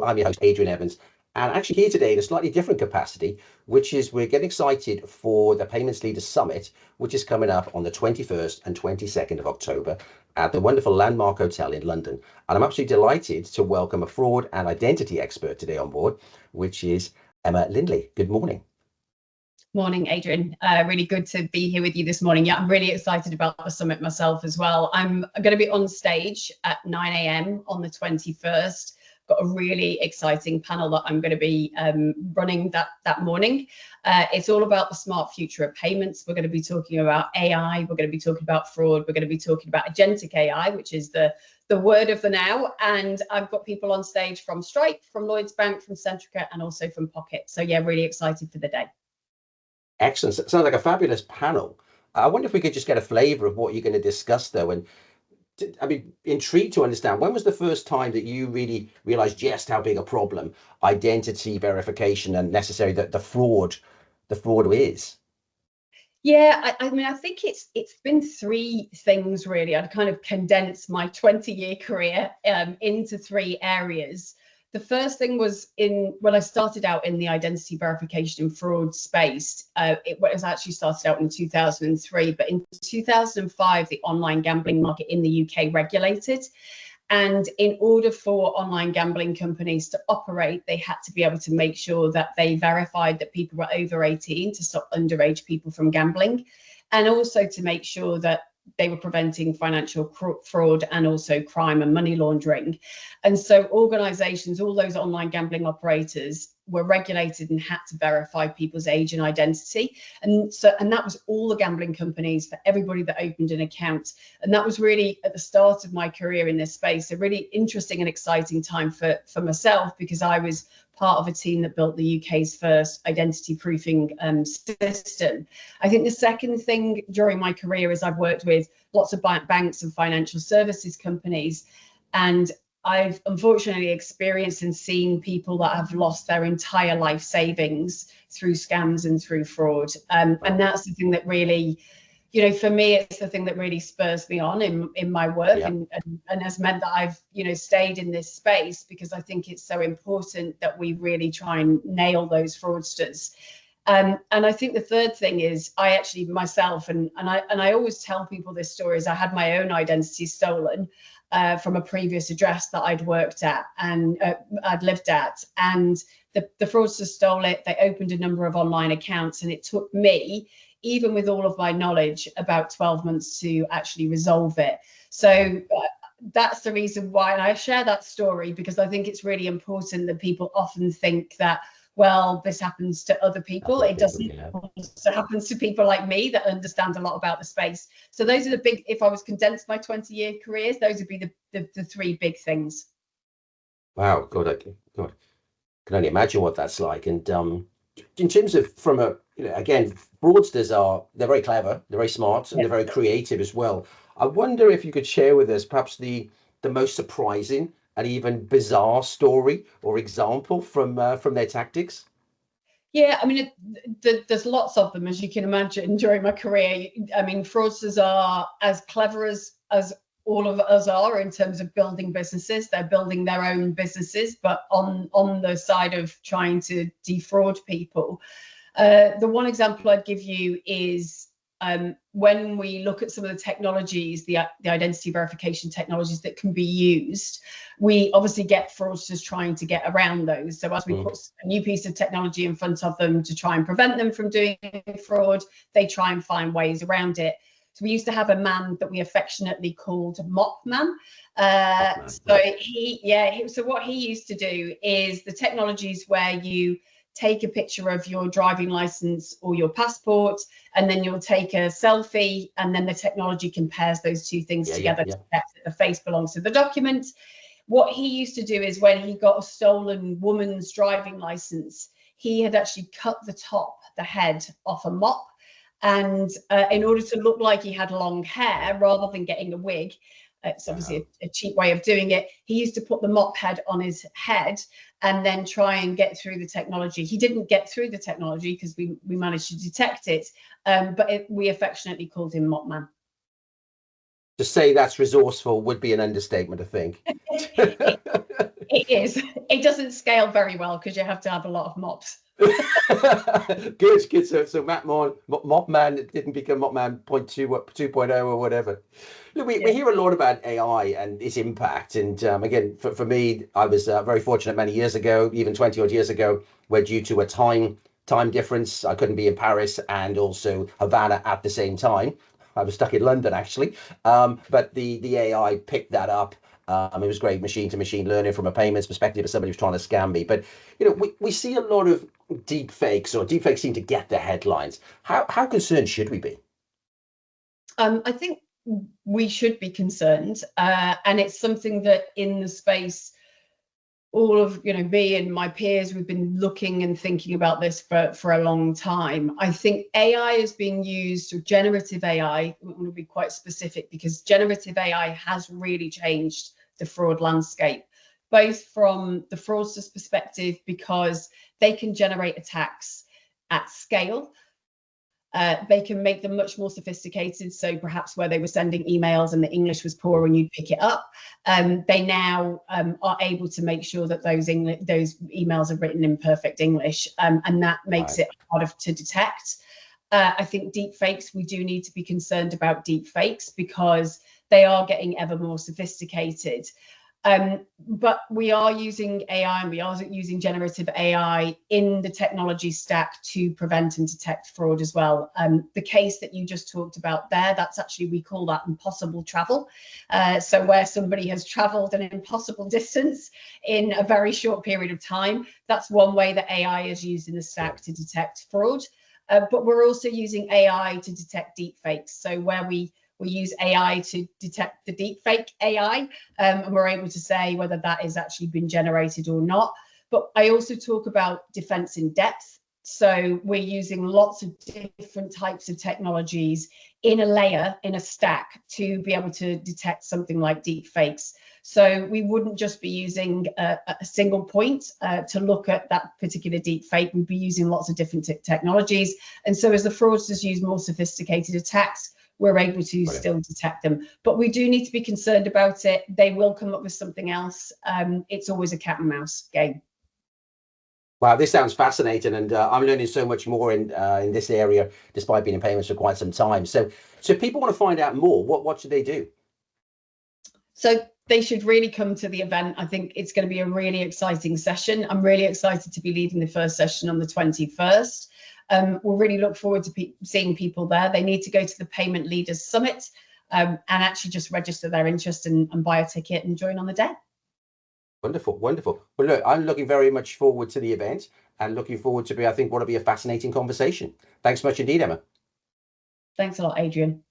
I'm your host, Adrian Evans, and actually here today in a slightly different capacity, which is we're getting excited for the Payments Leaders Summit, which is coming up on the 21st and 22nd of October at the wonderful Landmark Hotel in London. And I'm absolutely delighted to welcome a fraud and identity expert today on board, which is Emma Lindley. Good morning. Morning, Adrian. Really good to be here with you this morning. Yeah, I'm really excited about the summit myself as well. I'm going to be on stage at 9 a.m. on the 21st. Got a really exciting panel that I'm going to be running that morning. It's all about the smart future of payments. We're going to be talking about AI. We're going to be talking about fraud. We're going to be talking about agentic AI, which is the word of the now. And I've got people on stage from Stripe, from Lloyds Bank, from Centrica, and also from Pocket. So yeah, really excited for the day. Excellent. Sounds like a fabulous panel. I wonder if we could just get a flavor of what you're going to discuss, though. And I'd be intrigued to understand, when was the first time that you really realized just how big a problem identity verification and necessary that the fraud is? Yeah, I mean, I think it's been three things really. I'd kind of condensed my 20-year career into three areas. The first thing was when I started out in the identity verification and fraud space. It was actually started out in 2003, but in 2005, the online gambling market in the UK regulated. And in order for online gambling companies to operate, they had to be able to make sure that they verified that people were over 18 to stop underage people from gambling, and also to make sure that they were preventing financial fraud and also crime and money laundering. And so organizations, all those online gambling operators, were regulated and had to verify people's age and identity. And that was all the gambling companies, for everybody that opened an account. And that was really at the start of my career in this space, a really interesting and exciting time for myself, because I was part of a team that built the UK's first identity proofing system. I think the second thing during my career is I've worked with lots of banks and financial services companies, and I've unfortunately experienced and seen people that have lost their entire life savings through scams and through fraud. And that's the thing that really, for me, it's the thing that really spurs me on in my work, and has meant that I've, stayed in this space, because I think it's so important that we really try and nail those fraudsters. And I think the third thing is I actually myself, and I always tell people this story, is I had my own identity stolen from a previous address that I'd worked at and I'd lived at, and the fraudsters stole it. They opened a number of online accounts, and it took me, even with all of my knowledge, about 12 months to actually resolve it. So that's the reason why, and I share that story because I think it's really important that people often think that, well, this happens to other people. It doesn't. Yeah. It happens to people like me that understand a lot about the space. So those are the big, if I was condensed my 20-year careers, those would be the three big things. Wow, God, can only imagine what that's like. And in terms of, from a, again, fraudsters they're very clever, they're very smart, and they're very creative as well. I wonder if you could share with us perhaps the most surprising and even bizarre story or example from their tactics. Yeah, I mean, there's lots of them, as you can imagine, during my career. I mean, fraudsters are as clever as all of us are in terms of building businesses. They're building their own businesses, but on the side of trying to defraud people. The one example I'd give you is when we look at some of the technologies, the identity verification technologies that can be used, we obviously get fraudsters trying to get around those. So as we put a new piece of technology in front of them to try and prevent them from doing fraud, they try and find ways around it. So we used to have a man that we affectionately called Mop Man. So what he used to do is the technologies where you take a picture of your driving license or your passport, and then you'll take a selfie, and then the technology compares those two things together to check that the face belongs to the document. What he used to do is when he got a stolen woman's driving license, he had actually cut the head off a mop. And in order to look like he had long hair, rather than getting a wig, it's obviously a cheap way of doing it, he used to put the mop head on his head and then try and get through the technology. He didn't get through the technology because we managed to detect it, but we affectionately called him Mop Man. To say that's resourceful would be an understatement, I think. It is. It doesn't scale very well because you have to have a lot of mobs. Good. So Mopman didn't become Mopman 2.0 or whatever. Look, we hear a lot about AI and its impact. And again, for me, I was very fortunate many years ago, even 20 odd years ago, where due to a time difference, I couldn't be in Paris and also Havana at the same time. I was stuck in London actually, but the AI picked that up. It was great machine to machine learning from a payments perspective if somebody was trying to scam me. But we see a lot of deep fakes, or deep fakes seem to get the headlines. How concerned should we be? I think we should be concerned, and it's something that in the space, all of me and my peers, we've been looking and thinking about this for a long time. I think AI is being used, or generative AI, we want to be quite specific, because generative AI has really changed the fraud landscape, both from the fraudster's perspective, because they can generate attacks at scale. They can make them much more sophisticated. So perhaps where they were sending emails and the English was poor and you'd pick it up, they now are able to make sure that those emails are written in perfect English, and that makes it harder to detect. I think deep fakes, we do need to be concerned about deep fakes because they are getting ever more sophisticated. But we are using AI, and we are using generative AI in the technology stack to prevent and detect fraud as well. The case that you just talked about there, that's actually, we call that impossible travel. So where somebody has traveled an impossible distance in a very short period of time, that's one way that AI is used in the stack to detect fraud. But we're also using AI to detect deep fakes. So where we use AI to detect the deepfake AI, and we're able to say whether that has actually been generated or not. But I also talk about defense in depth. So we're using lots of different types of technologies in a layer, in a stack, to be able to detect something like deepfakes. So we wouldn't just be using a single point to look at that particular deepfake. We'd be using lots of different technologies. And so as the fraudsters use more sophisticated attacks, we're able to still detect them. But we do need to be concerned about it. They will come up with something else. It's always a cat and mouse game. Wow, this sounds fascinating, and I'm learning so much more in this area, despite being in payments for quite some time. So if people want to find out more, what should they do? So they should really come to the event. I think it's going to be a really exciting session. I'm really excited to be leading the first session on the 21st. We'll really look forward to seeing people there. They need to go to the Payment Leaders Summit and actually just register their interest and buy a ticket and join on the day. Wonderful. Well, look, I'm looking very much forward to the event and looking forward to I think, what'll be a fascinating conversation. Thanks so much indeed, Emma. Thanks a lot, Adrian.